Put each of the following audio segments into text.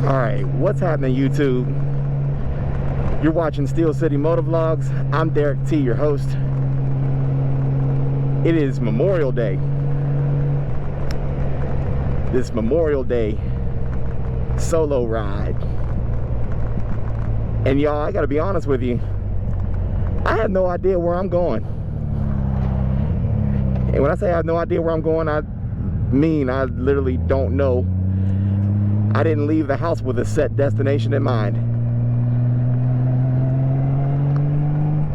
Alright, what's happening, YouTube? You're watching Steel City Motovlogs. I'm Derrick T, your host. It is Memorial Day. This Memorial Day solo ride. And y'all, I gotta be honest with you, I have no idea where I'm going. And when I say I have no idea where I'm going, I mean I literally don't know. I didn't leave the house with a set destination in mind.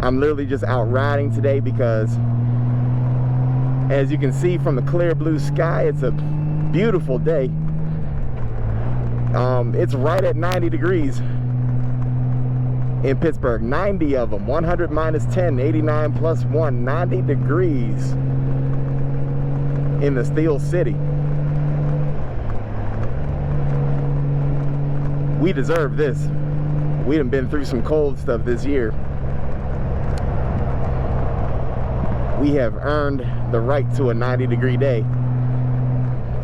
I'm literally just out riding today because, as you can see from the clear blue sky, it's a beautiful day. It's right at 90 degrees in Pittsburgh. 90 of them. 100 minus 10, 89 plus 1. 90 degrees in the Steel City. We deserve this. We done been through some cold stuff this year. We have earned the right to a 90-degree day,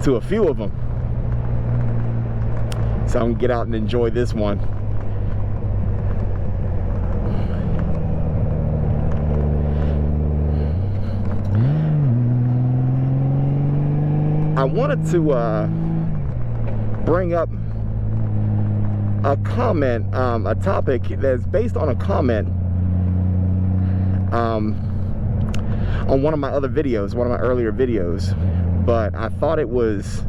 to a few of them. So I'm gonna get out and enjoy this one. I wanted to bring up a comment, a topic that's based on a comment on one of my other videos, one of my earlier videos, but I thought it was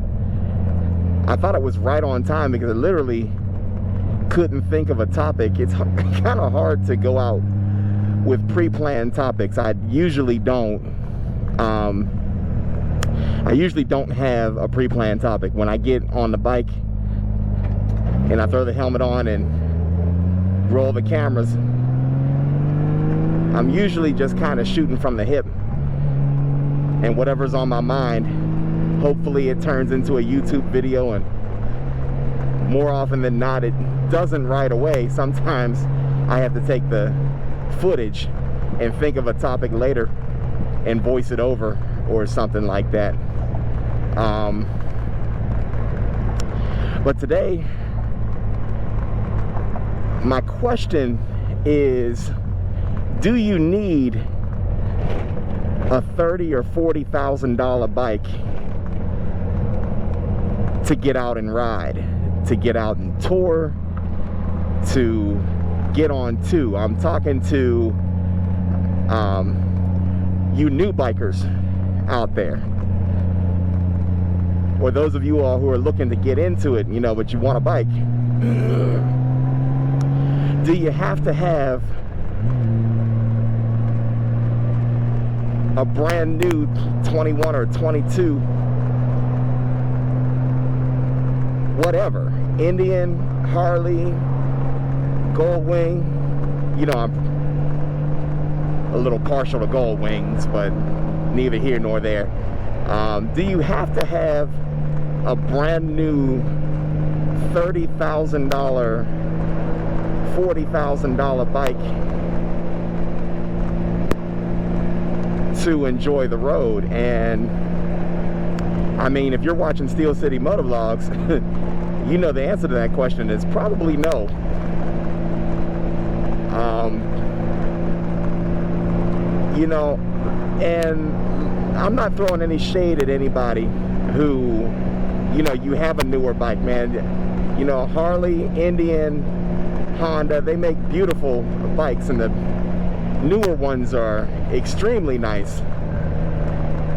right on time because I literally couldn't think of a topic. It's kind of hard to go out with pre-planned topics. I usually don't have a pre-planned topic. When I get on the bike and I throw the helmet on and roll the cameras, I'm usually just kind of shooting from the hip, and whatever's on my mind, hopefully it turns into a YouTube video, and more often than not it doesn't right away. Sometimes I have to take the footage and think of a topic later and voice it over or something like that. But today, my question is, do you need a $30,000 or $40,000 bike to get out and ride, to get out and tour, to get on to? I'm talking to you new bikers out there, or those of you all who are looking to get into it, you know, but you want a bike. Do you have to have a brand new 21 or 22, whatever, Indian, Harley, Goldwing? You know, I'm a little partial to Goldwings, but neither here nor there. Do you have to have a brand new $30,000, $40,000 bike to enjoy the road? And I mean, if you're watching Steel City Motovlogs, you know the answer to that question is probably no. You know, and I'm not throwing any shade at anybody who, you know, you have a newer bike, man. You know, Harley, Indian, Honda, they make beautiful bikes, and the newer ones are extremely nice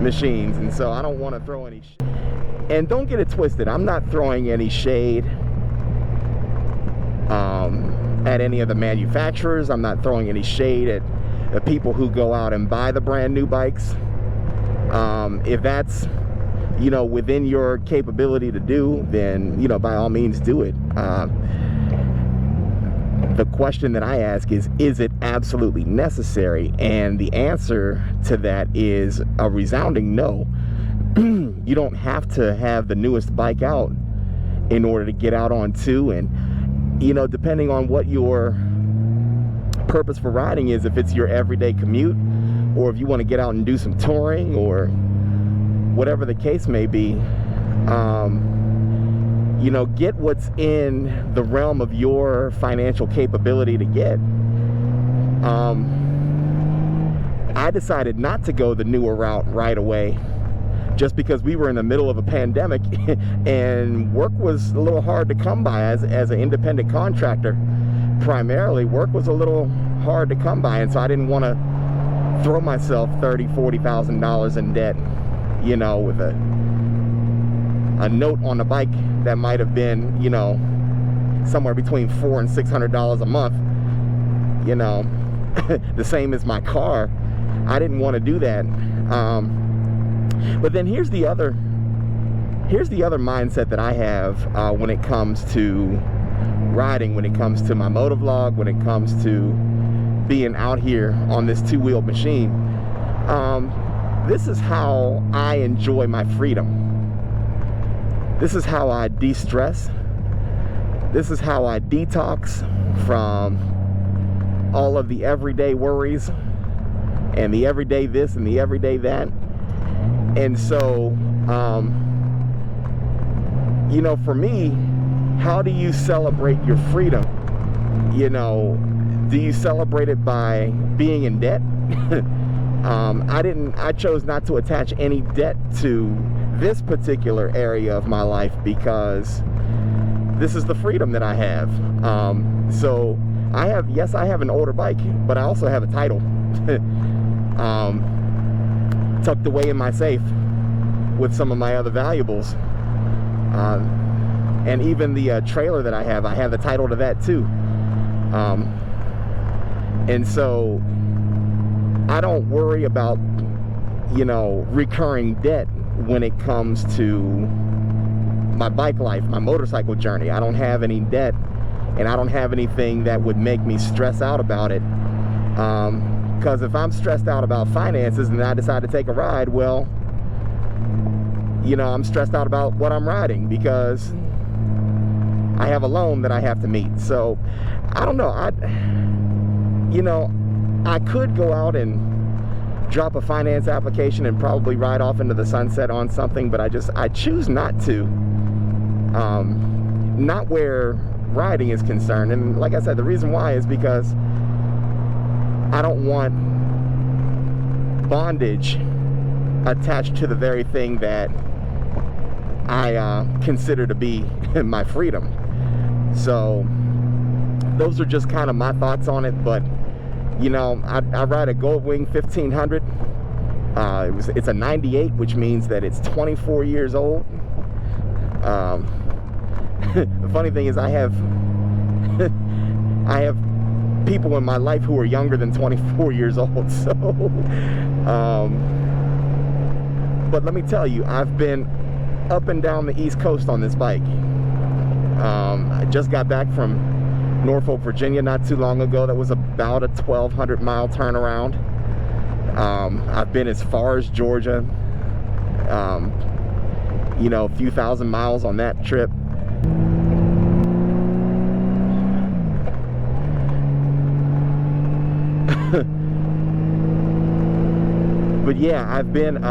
machines. And so I don't want to throw any shade. And don't get it twisted, I'm not throwing any shade at any of the manufacturers. I'm not throwing any shade at the people who go out and buy the brand new bikes. If that's, you know, within your capability to do, then, you know, by all means do it. The question that I ask is it absolutely necessary? And the answer to that is a resounding no. You don't have to have the newest bike out in order to get out on two. And, you know, depending on what your purpose for riding is, if it's your everyday commute, or if you want to get out and do some touring, or whatever the case may be, you know, get what's in the realm of your financial capability to get. I decided not to go the newer route right away, just because we were in the middle of a pandemic and work was a little hard to come by. As an independent contractor, primarily, work was a little hard to come by, and so I didn't want to throw myself $30,000-$40,000 in debt, you know, with a note on the bike that might have been, you know, somewhere between $400 and $600 a month, you know, the same as my car. I didn't want to do that. But then here's the other mindset that I have when it comes to riding, when it comes to my motovlog, when it comes to being out here on this two-wheeled machine. This is how I enjoy my freedom. This is how I de-stress. This is how I detox from all of the everyday worries and the everyday this and the everyday that. And so, you know, for me, how do you celebrate your freedom? You know, do you celebrate it by being in debt? I chose not to attach any debt to this particular area of my life because this is the freedom that I have. So yes, I have an older bike, but I also have a title tucked away in my safe with some of my other valuables. And even the trailer that I have the title to that too. And so I don't worry about, you know, recurring debt when it comes to my bike life, my motorcycle journey. I don't have any debt, and I don't have anything that would make me stress out about it. Because if I'm stressed out about finances and I decide to take a ride, well, you know, I'm stressed out about what I'm riding because I have a loan that I have to meet. So I don't know. You know, I could go out and drop a finance application and probably ride off into the sunset on something, but I choose not to. Not where riding is concerned. And like I said, the reason why is because I don't want bondage attached to the very thing that I consider to be my freedom. So those are just kind of my thoughts on it. But you know, I ride a Goldwing 1500. It's a 98, which means that it's 24 years old. The funny thing is I have people in my life who are younger than 24 years old. So, but let me tell you, I've been up and down the East Coast on this bike. I just got back from Norfolk, Virginia not too long ago. That was about a 1,200 mile turnaround. I've been as far as Georgia, you know, a few thousand miles on that trip. But yeah, I've been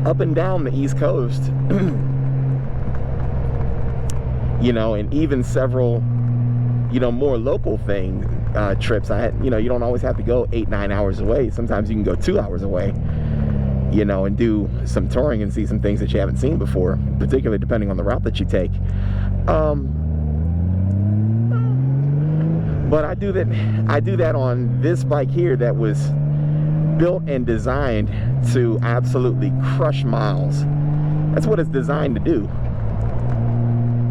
up and down the East Coast. You know, and even several, you know, more local trips. You know, you don't always have to go 8-9 hours away. Sometimes you can go 2 hours away, you know, and do some touring and see some things that you haven't seen before, particularly depending on the route that you take. But I do that on this bike here that was built and designed to absolutely crush miles. That's what it's designed to do.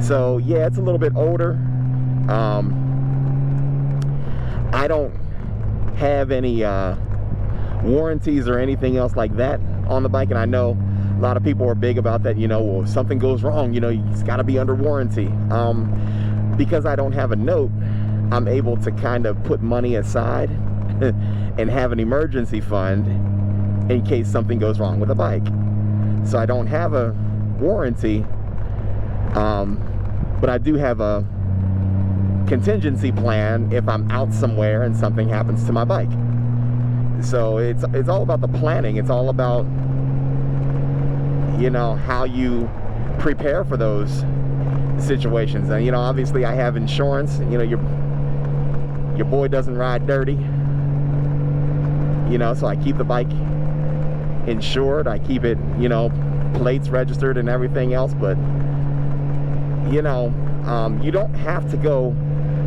So yeah, it's a little bit older. I don't have any warranties or anything else like that on the bike, and I know a lot of people are big about that. You know, well, if something goes wrong, you know, it's got to be under warranty. Because I don't have a note, I'm able to kind of put money aside and have an emergency fund in case something goes wrong with a bike. So I don't have a warranty, but I do have a contingency plan if I'm out somewhere and something happens to my bike. So it's all about the planning. It's all about, you know, how you prepare for those situations. And, you know, obviously I have insurance. You know, your boy doesn't ride dirty. You know, so I keep the bike insured. I keep it, you know, plates registered and everything else. But, you know, you don't have to go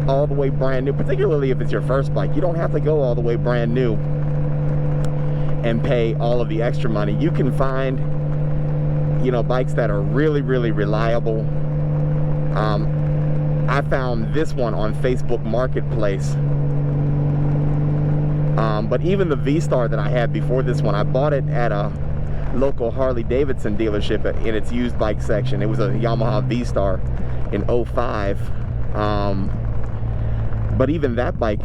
all the way brand new, particularly if it's your first bike. You don't have to go all the way brand new and pay all of the extra money. You can find, you know, bikes that are really, really reliable. I found this one on Facebook Marketplace. But even the V-Star that I had before this one, I bought it at a local Harley Davidson dealership in its used bike section. It was a Yamaha V-Star in 05. But even that bike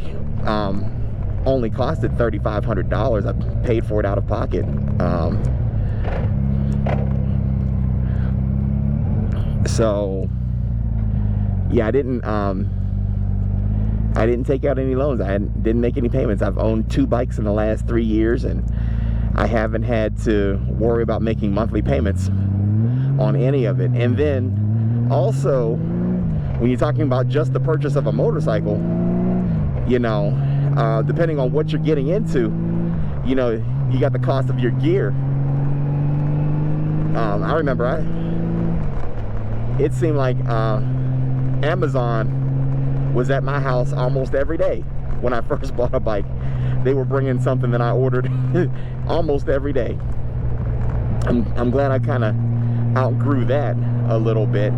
only costed $3,500. I paid for it out of pocket. So yeah, I didn't take out any loans. I didn't make any payments. I've owned 2 bikes in the last 3 years, and I haven't had to worry about making monthly payments on any of it. And then also, when you're talking about just the purchase of a motorcycle, you know, depending on what you're getting into, you know, you got the cost of your gear. I remember it seemed like Amazon was at my house almost every day when I first bought a bike. They were bringing something that I ordered almost every day. I'm glad I kind of outgrew that a little bit.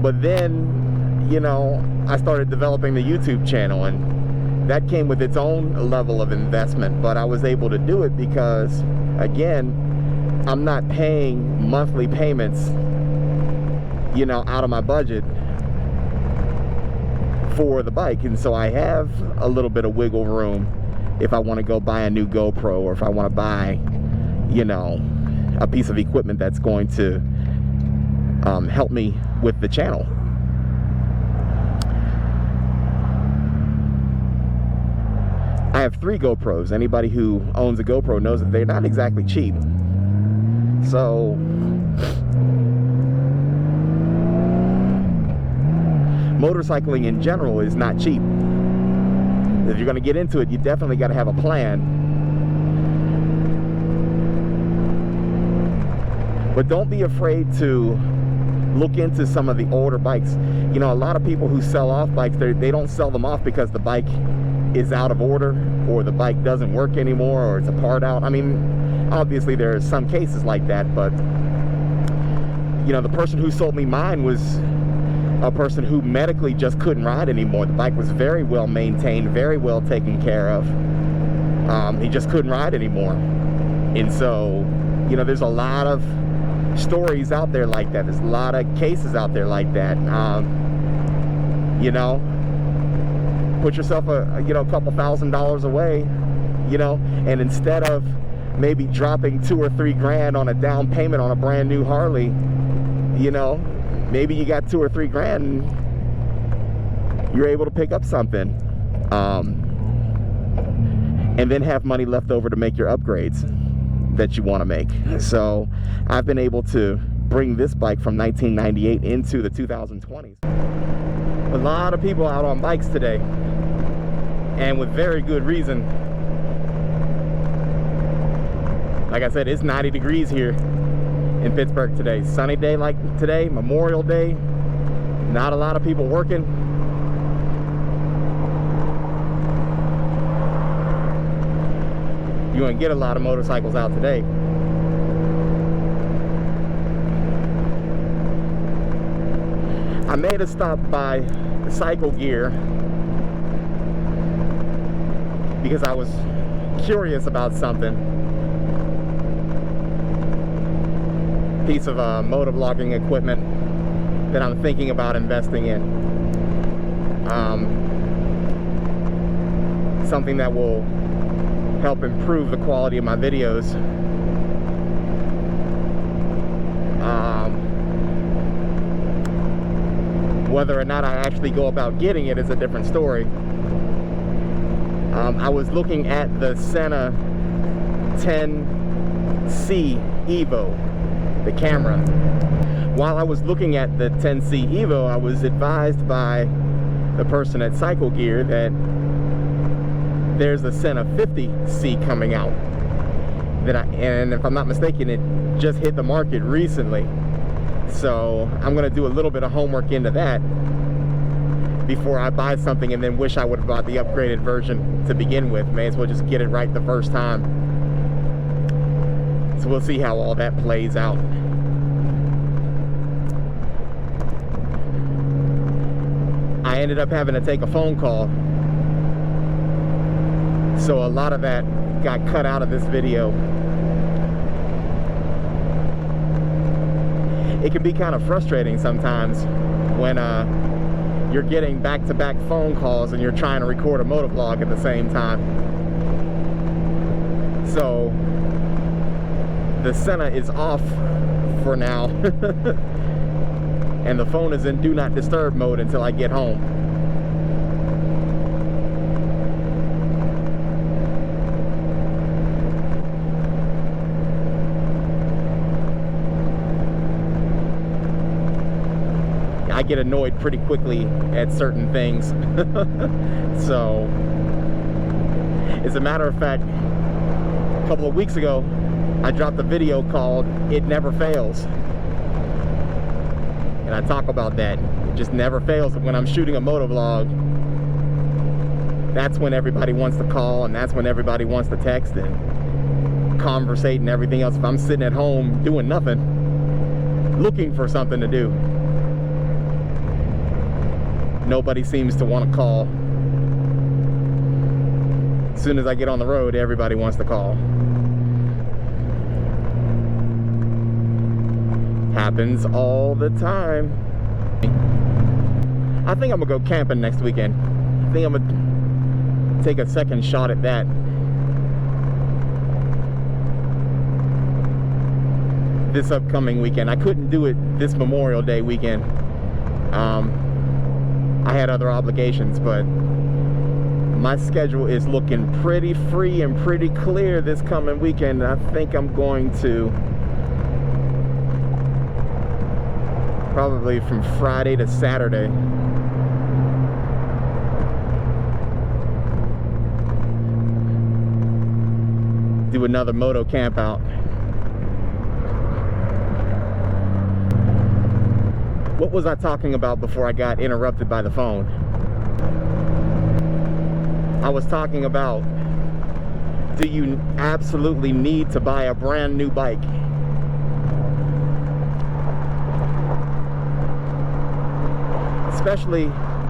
But then, you know, I started developing the YouTube channel, and that came with its own level of investment. But I was able to do it because, again, I'm not paying monthly payments, you know, out of my budget for the bike. And so I have a little bit of wiggle room if I want to go buy a new GoPro, or if I want to buy, you know, a piece of equipment that's going to help me with the channel. I have 3 GoPros. Anybody who owns a GoPro knows that they're not exactly cheap. So motorcycling in general is not cheap. If you're going to get into it, you definitely got to have a plan. But don't be afraid to look into some of the older bikes. You know, a lot of people who sell off bikes, they don't sell them off because the bike is out of order, or the bike doesn't work anymore, or it's a part out. I mean, obviously there are some cases like that, but, you know, the person who sold me mine was a person who medically just couldn't ride anymore. The bike was very well maintained, very well taken care of. He just couldn't ride anymore. And so, you know, there's a lot of stories out there like that. There's a lot of cases out there like that. You know, put yourself a couple $1,000s away, you know, and instead of maybe dropping $2 or $3 grand on a down payment on a brand new Harley, you know, maybe you got $2 or $3 grand and you're able to pick up something, and then have money left over to make your upgrades that you want to make. So I've been able to bring this bike from 1998 into the 2020s. A lot of people out on bikes today, and with very good reason. Like I said, it's 90 degrees here in Pittsburgh today. Sunny day like today, Memorial Day. Not a lot of people working. You're gonna get a lot of motorcycles out today. I made a stop by Cycle Gear because I was curious about something. Piece of motovlogging equipment that I'm thinking about investing in. Something that will help improve the quality of my videos. Whether or not I actually go about getting it is a different story. I was looking at the Sena 10C Evo, the camera. while I was looking at the 10C Evo, I was advised by the person at Cycle Gear that there's a Senna 50C coming out. And if I'm not mistaken, it just hit the market recently. So I'm gonna do a little bit of homework into that before I buy something and then wish I would have bought the upgraded version to begin with. May as well just get it right the first time. So we'll see how all that plays out. I ended up having to take a phone call, so a lot of that got cut out of this video. It can be kind of frustrating sometimes when you're getting back-to-back phone calls and you're trying to record a motovlog at the same time. So the Senna is off for now. And the phone is in do not disturb mode until I get home. I get annoyed pretty quickly at certain things. So, as a matter of fact, a couple of weeks ago, I dropped a video called "It Never Fails." And I talk about that. It just never fails. When I'm shooting a motovlog, that's when everybody wants to call, and that's when everybody wants to text and conversate and everything else. If I'm sitting at home doing nothing, looking for something to do, nobody seems to want to call. As soon as I get on the road, everybody wants to call. Happens all the time. I think I'm gonna go camping next weekend. I think I'm gonna take a second shot at that. This upcoming weekend. I couldn't do it this Memorial Day weekend. I had other obligations, but my schedule is looking pretty free and pretty clear this coming weekend. I think I'm going to probably from Friday to Saturday. Do another moto camp out. What was I talking about before I got interrupted by the phone? I was talking about, do you absolutely need to buy a brand new bike? Especially,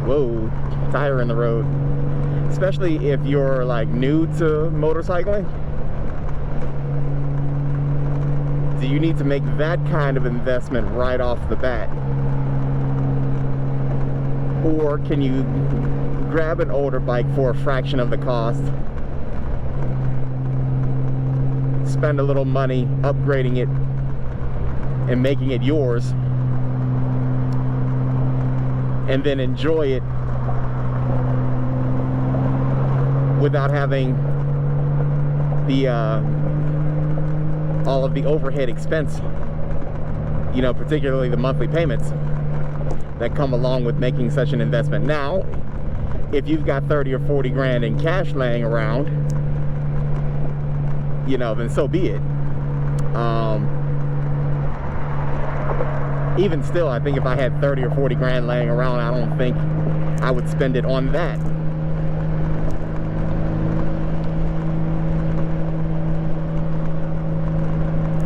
whoa, tire in the road. Especially if you're like new to motorcycling. Do you need to make that kind of investment right off the bat? Or can you grab an older bike for a fraction of the cost, spend a little money upgrading it and making it yours, and then enjoy it without having the all of the overhead expense, you know, particularly the monthly payments that come along with making such an investment. Now, if you've got 30 or 40 grand in cash laying around, you know, then so be it. Even still, I think if I had 30 or 40 grand laying around, I don't think I would spend it on that.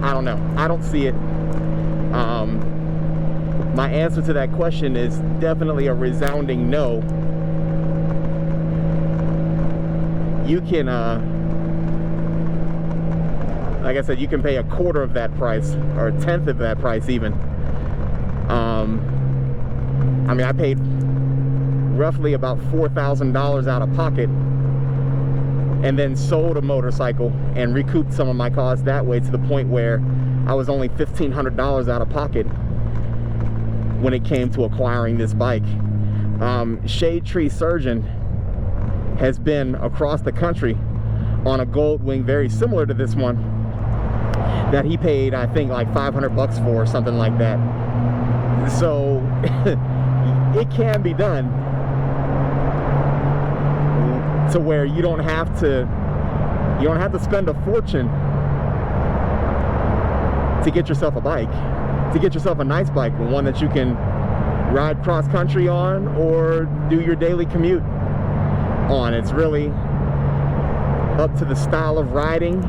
I don't know. I don't see it. My answer to that question is definitely a resounding no. You can, like I said, you can pay a quarter of that price, or a tenth of that price even. I mean, I paid roughly about $4,000 out of pocket and then sold a motorcycle and recouped some of my costs that way, to the point where I was only $1,500 out of pocket when it came to acquiring this bike. Shade Tree Surgeon has been across the country on a Goldwing very similar to this one that he paid, I think, like 500 bucks for, or something like that. So it can be done to where you don't have to spend a fortune to get yourself a bike, to get yourself a nice bike, one that you can ride cross country on or do your daily commute on. It's really up to the style of riding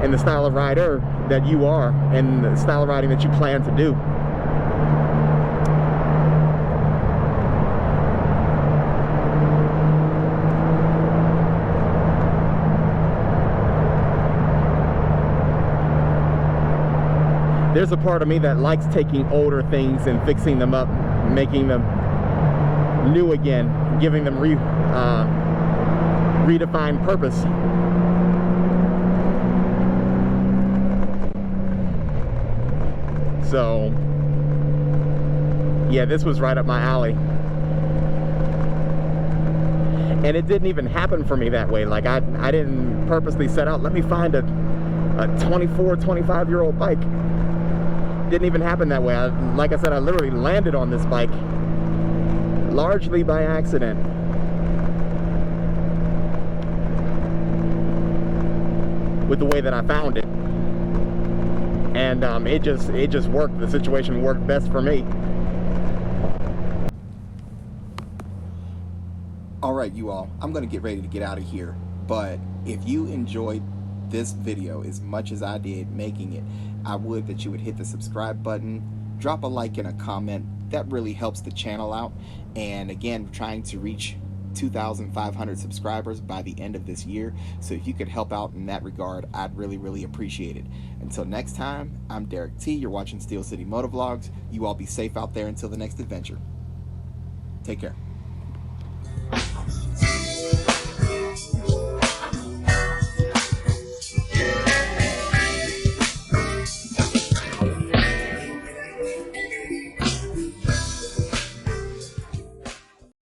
and the style of rider that you are and the style of riding that you plan to do. There's a part of me that likes taking older things and fixing them up, making them new again, giving them redefined purpose. So, yeah, this was right up my alley. And it didn't even happen for me that way. Like, I didn't purposely set out, let me find a 24, 25-year-old bike. Didn't even happen that way. Like I said, I literally landed on this bike largely by accident. With the way that I found it. And it just worked. The situation worked best for me. Alright, you all, I'm going to get ready to get out of here. But if you enjoyed this video as much as I did making it, I would that you would hit the subscribe button, drop a like and a comment. That really helps the channel out. And again, we're trying to reach 2,500 subscribers by the end of this year. So if you could help out in that regard, I'd really appreciate it. Until next time, I'm Derrick T. You're watching Steel City Motovlogs. You all be safe out there until the next adventure. Take care.